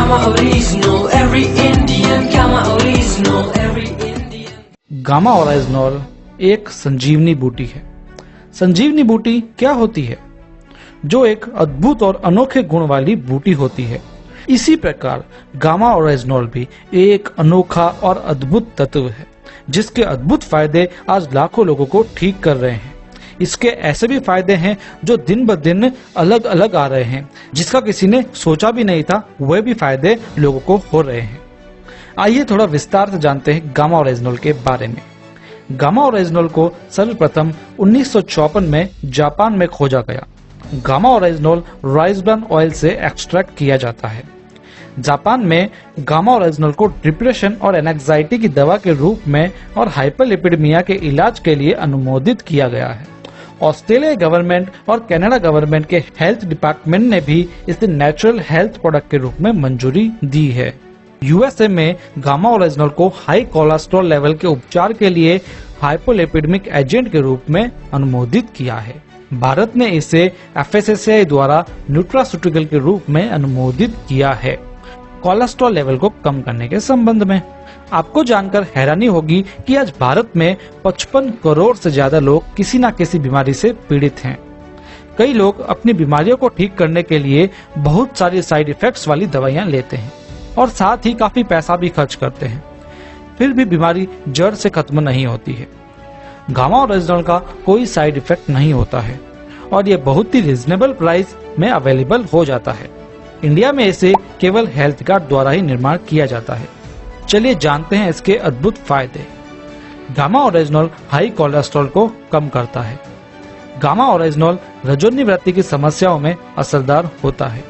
Gamma Original, every Indian. Gamma Original, every Indian. Gamma original एक संजीवनी बूटी है। संजीवनी बूटी क्या होती है? जो एक अद्भुत और अनोखे गुण वाली बूटी होती है। इसी प्रकार गामा ओरिजिनल भी एक अनोखा और अद्भुत तत्व है, जिसके अद्भुत फायदे आज लाखों लोगों को ठीक कर रहे हैं। इसके ऐसे भी फायदे हैं जो दिन ब दिन अलग अलग आ रहे हैं, जिसका किसी ने सोचा भी नहीं था, वह भी फायदे लोगों को हो रहे हैं। आइए थोड़ा विस्तार से जानते हैं गामा ओरिजिनल के बारे में। गामा ओरिजिनल को सर्वप्रथम 1954 में जापान में खोजा गया। गामा ओरिजिनल राइसब्रान ऑयल से एक्सट्रैक्ट किया जाता है। जापान में गामा ओरिजिनल को डिप्रेशन और एंजाइटी की दवा के रूप में और हाइपरलिपिडेमिया के इलाज के लिए अनुमोदित किया गया है। ऑस्ट्रेलिया गवर्नमेंट और कनाडा गवर्नमेंट के हेल्थ डिपार्टमेंट ने भी इसे नेचुरल हेल्थ प्रोडक्ट के रूप में मंजूरी दी है। यूएसए में गामा ओरिजिनल को हाई कोलेस्ट्रॉल लेवल के उपचार के लिए हाइपोलिपिडेमिक एजेंट के रूप में अनुमोदित किया है। भारत ने इसे एफएसएसआई द्वारा न्यूट्रास्यूटिकल के रूप में अनुमोदित किया है। कोलेस्ट्रॉल लेवल को कम करने के संबंध में आपको जानकर हैरानी होगी कि आज भारत में 55 करोड़ से ज्यादा लोग किसी न किसी बीमारी से पीड़ित हैं। कई लोग अपनी बीमारियों को ठीक करने के लिए बहुत सारी साइड इफेक्ट्स वाली दवाइयां लेते हैं और साथ ही काफी पैसा भी खर्च करते हैं, फिर भी बीमारी जड़ से खत्म नहीं होती है। गामा ओरिजिनल का कोई साइड इफेक्ट नहीं होता है और ये बहुत ही रिजनेबल प्राइस में अवेलेबल हो जाता है। इंडिया में इसे केवल हेल्थ कार्ड द्वारा ही निर्माण किया जाता है। चलिए जानते हैं इसके अद्भुत फायदे। गामा ओरिजिनल हाई कोलेस्ट्रॉल को कम करता है। गामा ओरिजिनल रजोनिवृत्ति की समस्याओं में असरदार होता है।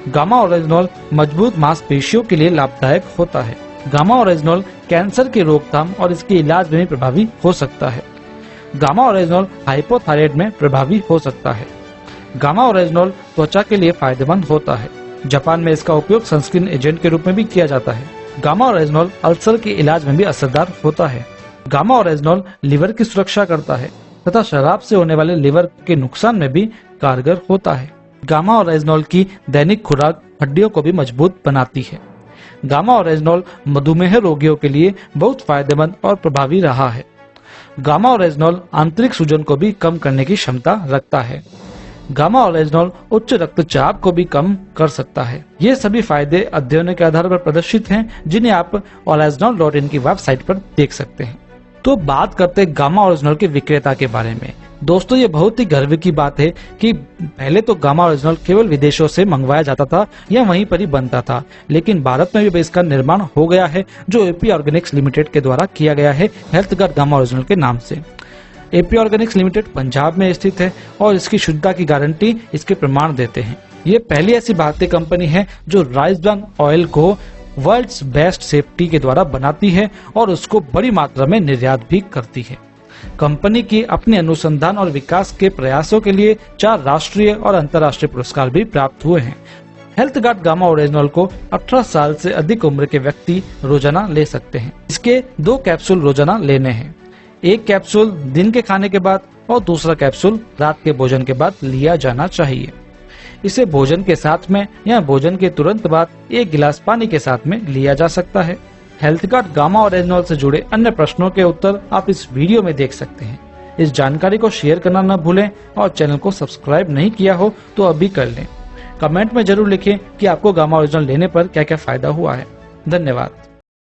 गामा ओरिजिनल मजबूत मांसपेशियों के लिए लाभदायक होता है। गामा ओरिजिनल कैंसर की रोकथाम और इसके इलाज में भी प्रभावी हो सकता है। गामा ओरिजिनल हाइपोथायराइड में प्रभावी हो सकता है। गामा ओरिजिनल त्वचा के लिए फायदेमंद होता है। जापान में इसका उपयोग सनस्क्रीन एजेंट के रूप में भी किया जाता है। गामा ओरिजिनल अल्सर के इलाज में भी असरदार होता है। गामा ओरिजिनल लिवर की सुरक्षा करता है तथा शराब से होने वाले लिवर के नुकसान में भी कारगर होता है। गामा ओरिजिनल की दैनिक खुराक हड्डियों को भी मजबूत बनाती है। गामा ओरिजिनल मधुमेह रोगियों के लिए बहुत फायदेमंद और प्रभावी रहा है। गामा ओरिजिनल आंतरिक सूजन को भी कम करने की क्षमता रखता है। गामा ओरिजिनल उच्च रक्तचाप को भी कम कर सकता है। ये सभी फायदे अध्ययनों के आधार पर प्रदर्शित हैं, जिन्हें आप original.in की वेबसाइट पर देख सकते हैं। तो बात करते हैं गामा ओरिजिनल के विक्रेता के बारे में। दोस्तों, ये बहुत ही गर्व की बात है कि पहले तो गामा ओरिजिनल केवल विदेशों से मंगवाया जाता था या वहीं पर ही बनता था, लेकिन भारत में भी इसका निर्माण हो गया है, जो एपी ऑर्गेनिक्स लिमिटेड के द्वारा किया गया है हेल्थ गार्ड गामा ओरिजिनल के नाम से। एपी ऑर्गेनिक्स लिमिटेड पंजाब में स्थित है और इसकी शुद्धता की गारंटी इसके प्रमाण देते हैं। ये पहली ऐसी भारतीय कंपनी है जो राइसब्रान ऑयल को वर्ल्ड्स बेस्ट सेफ्टी के द्वारा बनाती है और उसको बड़ी मात्रा में निर्यात भी करती है। कंपनी की अपने अनुसंधान और विकास के प्रयासों के लिए 4 राष्ट्रीय और अंतर्राष्ट्रीय पुरस्कार भी प्राप्त हुए हैं। हेल्थ गार्ड गामा ओरिजिनल को 18 साल से अधिक उम्र के व्यक्ति रोजाना ले सकते हैं। इसके 2 कैप्सूल रोजाना लेने हैं। एक कैप्सूल दिन के खाने के बाद और दूसरा कैप्सूल रात के भोजन के बाद लिया जाना चाहिए। इसे भोजन के साथ में या भोजन के तुरंत बाद 1 गिलास पानी के साथ में लिया जा सकता है। हेल्थ गार्ड गामा ओरिजिनल से जुड़े अन्य प्रश्नों के उत्तर आप इस वीडियो में देख सकते हैं। इस जानकारी को शेयर करना न भूलें और चैनल को सब्सक्राइब नहीं किया हो तो अभी कर लें। कमेंट में जरूर लिखें कि आपको गामा ओरिजिनल लेने पर क्या क्या फायदा हुआ है। धन्यवाद।